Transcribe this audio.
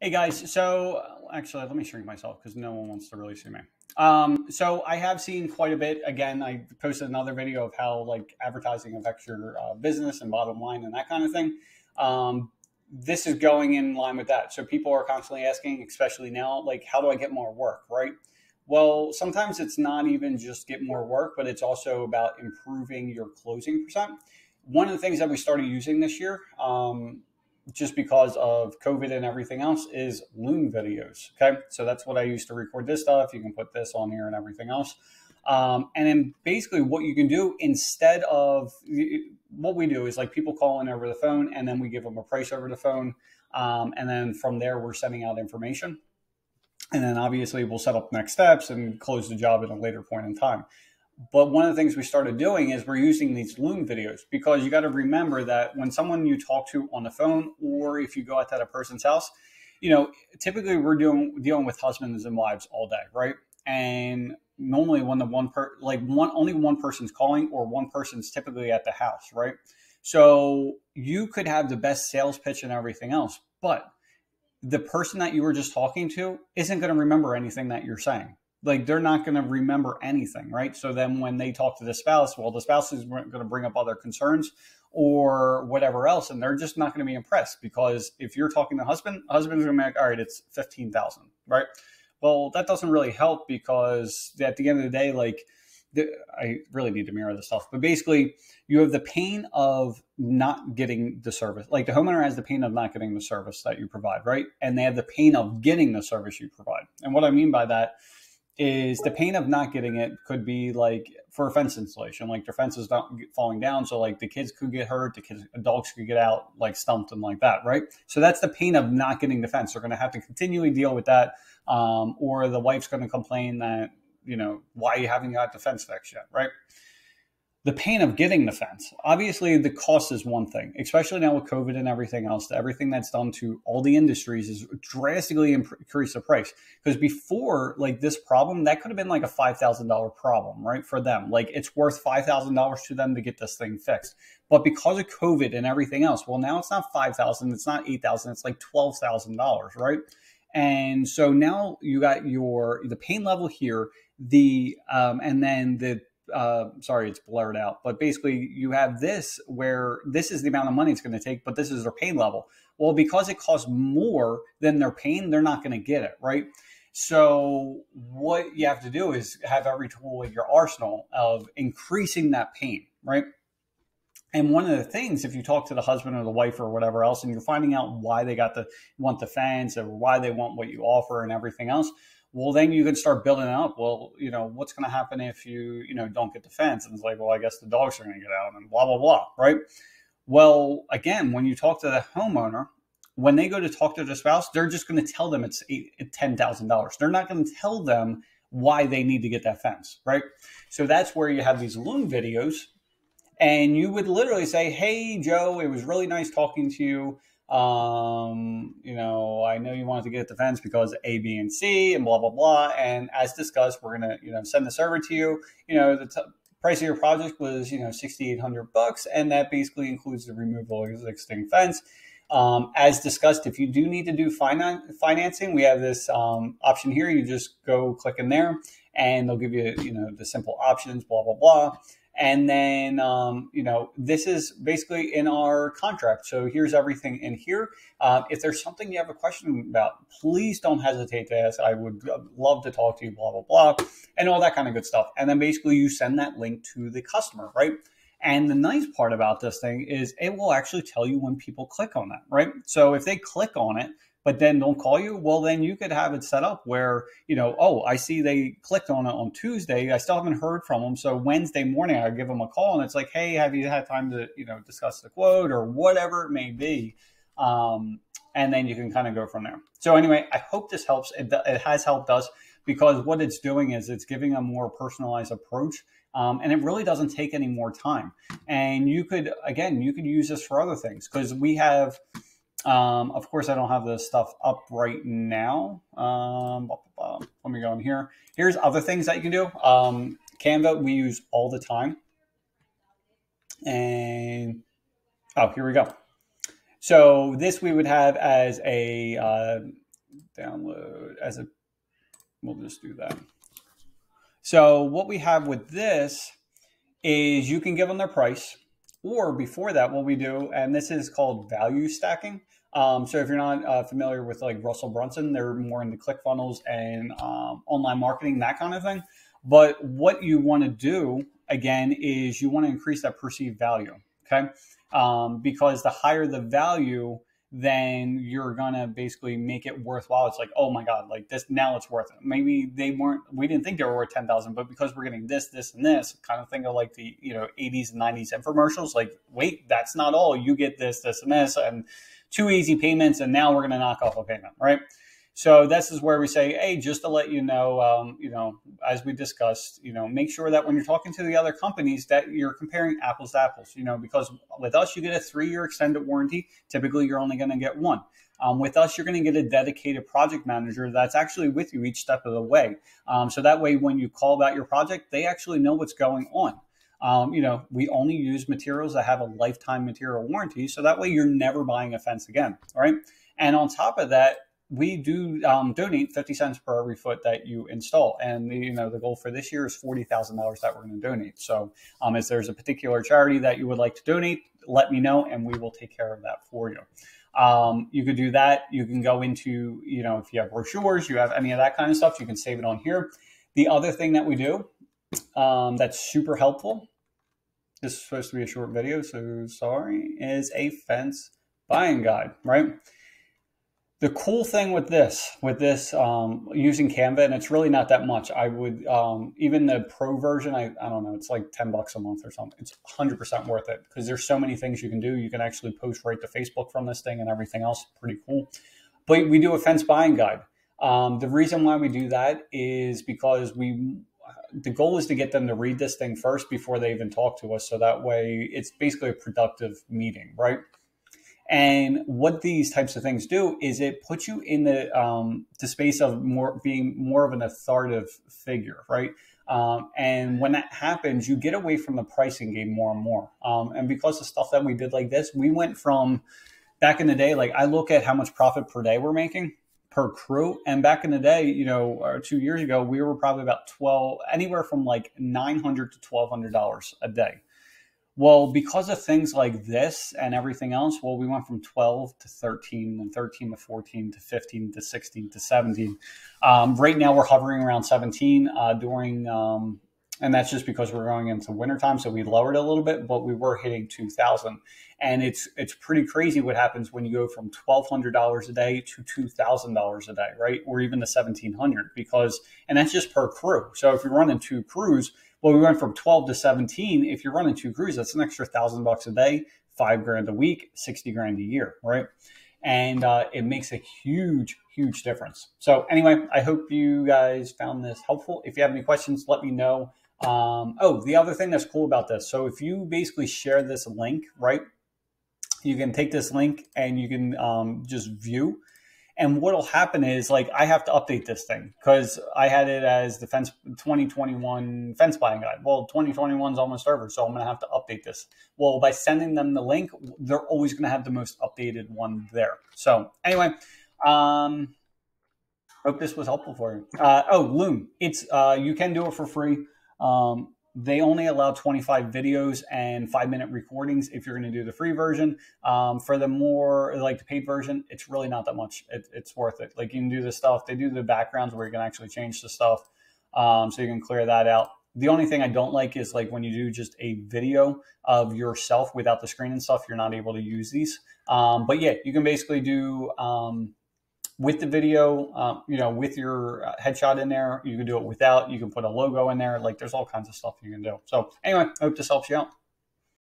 Hey guys, so actually, let me shrink myself because no one wants to really see me. So I have seen quite a bit. Again, I posted another video of how like advertising affects your business and bottom line and that kind of thing. This is going in line with that. So people are constantly asking, especially now, like, how do I get more work, right? Well, sometimes it's not even just get more work, but it's also about improving your closing percent. One of the things that we started using this year, just because of COVID and everything else, is Loom videos. Okay. So that's what I use to record this stuff. You can put this on here and everything else. And then basically what you can do instead of what we do is like people call in over the phone and then we give them a price over the phone. And then from there, we're sending out information. And then obviously we'll set up next steps and close the job at a later point in time. But one of the things we started doing is we're using these Loom videos because you got to remember that when someone you talk to on the phone or if you go out to a person's house, typically we're dealing with husbands and wives all day, right? And normally when only one person's calling or one person's typically at the house, right? So you could have the best sales pitch and everything else, but the person that you were just talking to isn't going to remember anything that you're saying. Like they're not going to remember anything, right? So then when they talk to the spouse, well, the spouse is going to bring up other concerns or whatever else, and they're just not going to be impressed because if you're talking to husband's going to be like, all right, it's 15,000, right? Well, that doesn't really help because at the end of the day, I really need to mirror this stuff, but basically you have the pain of not getting the service. Like the homeowner has the pain of not getting the service that you provide, right? And they have the pain of getting the service you provide. And what I mean by that is the pain of not getting it could be like for a fence installation, like their fence is not falling down. So like the kids could get hurt, dogs could get out, like stumped and like that, right? So that's the pain of not getting the fence. They're going to have to continually deal with that. Or the wife's going to complain that, why you haven't got the fence fixed yet, right? The pain of getting the fence. Obviously, the cost is one thing, especially now with COVID and everything else. Everything that's done to all the industries is drastically increase the price. Because before, like this problem, that could have been like a $5,000 problem, right? For them, like it's worth $5,000 to them to get this thing fixed. But because of COVID and everything else, well, now it's not $5,000, it's not $8,000, it's like $12,000, right? And so now you got the pain level here, and then sorry, it's blurred out, but basically you have this where this is the amount of money it's going to take, but this is their pain level. Well, because it costs more than their pain, they're not going to get it, right? So what you have to do is have every tool in your arsenal of increasing that pain, right? And one of the things, if you talk to the husband or the wife or whatever else, and you're finding out why they want the fence or why they want what you offer and everything else, well, then you can start building it up. Well, what's going to happen if you don't get the fence? And it's like, well, I guess the dogs are going to get out and blah, blah, blah, right? Well, again, when you talk to the homeowner, when they go to talk to their spouse, they're just going to tell them it's $10,000. They're not going to tell them why they need to get that fence, right? So that's where you have these Loom videos. And you would literally say, hey, Joe, it was really nice talking to you. I know you wanted to get the fence because A, B, and C and blah, blah, blah. And as discussed, we're going to, send this over to you. The price of your project was, $6,800. And that basically includes the removal of the existing fence. As discussed, if you do need to do financing, we have this option here. You just go click in there and they'll give you, the simple options, blah, blah, blah. And then, this is basically in our contract. So here's everything in here. If there's something you have a question about, please don't hesitate to ask. I would love to talk to you, blah, blah, blah, and all that kind of good stuff. And then basically you send that link to the customer, right? And the nice part about this thing is it will actually tell you when people click on that, right? So if they click on it, but then don't call you, well, then you could have it set up where, oh, I see they clicked on it on Tuesday. I still haven't heard from them. So Wednesday morning, I give them a call and it's like, hey, have you had time to, discuss the quote or whatever it may be? And then you can kind of go from there. So anyway, I hope this helps. It has helped us because what it's doing is it's giving a more personalized approach. And it really doesn't take any more time. And you could use this for other things because we have, of course, I don't have this stuff up right now. Let me go in here. Here's other things that you can do. Canva we use all the time. And, here we go. So this we would have as a download as a, we'll just do that. So what we have with this is you can give them their price, or before that, what we do, and this is called value stacking. So if you're not familiar with like Russell Brunson, they're more into ClickFunnels and online marketing, that kind of thing. But what you want to do, again, is you want to increase that perceived value, okay? Because the higher the value, then you're gonna basically make it worthwhile. It's like, oh my God, like this, now it's worth it. Maybe we didn't think they were worth 10,000, but because we're getting this, this, and this, kind of think of like the 80s and 90s infomercials. Like, wait, that's not all. You get this, this, and this, and 2 easy payments, and now we're gonna knock off a payment, right? So this is where we say, hey, just to let you know, as we discussed, make sure that when you're talking to the other companies that you're comparing apples to apples, because with us, you get a 3-year extended warranty. Typically, you're only going to get 1. With us, you're going to get a dedicated project manager that's actually with you each step of the way. So that way, when you call about your project, they actually know what's going on. We only use materials that have a lifetime material warranty. So that way, you're never buying a fence again, all right? And on top of that, we do donate 50 cents per every foot that you install. And the goal for this year is $40,000 that we're going to donate. So if there's a particular charity that you would like to donate, let me know and we will take care of that for you. You could do that. You can go into, if you have brochures, you have any of that kind of stuff, you can save it on here. The other thing that we do that's super helpful, this is supposed to be a short video, so sorry, is a fence buying guide, right? The cool thing with this using Canva, and it's really not that much. I would, even the pro version, I don't know, it's like $10 a month or something. It's 100% worth it because there's so many things you can do. You can actually post right to Facebook from this thing and everything else. Pretty cool. But we do a fence buying guide. The reason why we do that is because the goal is to get them to read this thing first before they even talk to us. So that way it's basically a productive meeting, right? And what these types of things do is it puts you in the space of being more of an authoritative figure, right? And when that happens, you get away from the pricing game more and more. And because of stuff that we did like this, we went from back in the day, like I look at how much profit per day we're making per crew. And back in the day, 2 years ago, we were probably about anywhere from like $900 to $1,200 a day. Well, because of things like this and everything else, we went from 12 to 13 and 13 to 14 to 15 to 16 to 17. Right now we're hovering around 17 and that's just because we're going into wintertime. So we lowered a little bit, but we were hitting 2,000. And it's pretty crazy what happens when you go from $1,200 a day to $2,000 a day, right? Or even to $1,700 and that's just per crew. So if you're running 2 crews, we went from 12 to 17. If you're running 2 crews, that's an extra $1,000 a day, $5,000 a week, $60,000 a year, right? And it makes a huge, huge difference. So anyway, I hope you guys found this helpful. If you have any questions, let me know. The other thing that's cool about this. So if you basically share this link, right, you can take this link and you can just view. And what'll happen is like I have to update this thing because I had it as the 2021 fence buying guide. Well, 2021 is almost over, so I'm going to have to update this. Well, by sending them the link, they're always going to have the most updated one there. So anyway, hope this was helpful for you. Loom, it's you can do it for free. They only allow 25 videos and 5-minute recordings if you're going to do the free version. For the more like the paid version, it's really not that much. It's worth it. Like you can do the stuff. They do the backgrounds where you can actually change the stuff. So you can clear that out. The only thing I don't like is like when you do just a video of yourself without the screen and stuff, you're not able to use these. But yeah, you can basically do with the video, with your headshot in there. You can do it without. You can put a logo in there. Like there's all kinds of stuff you can do. So anyway, I hope this helps you out.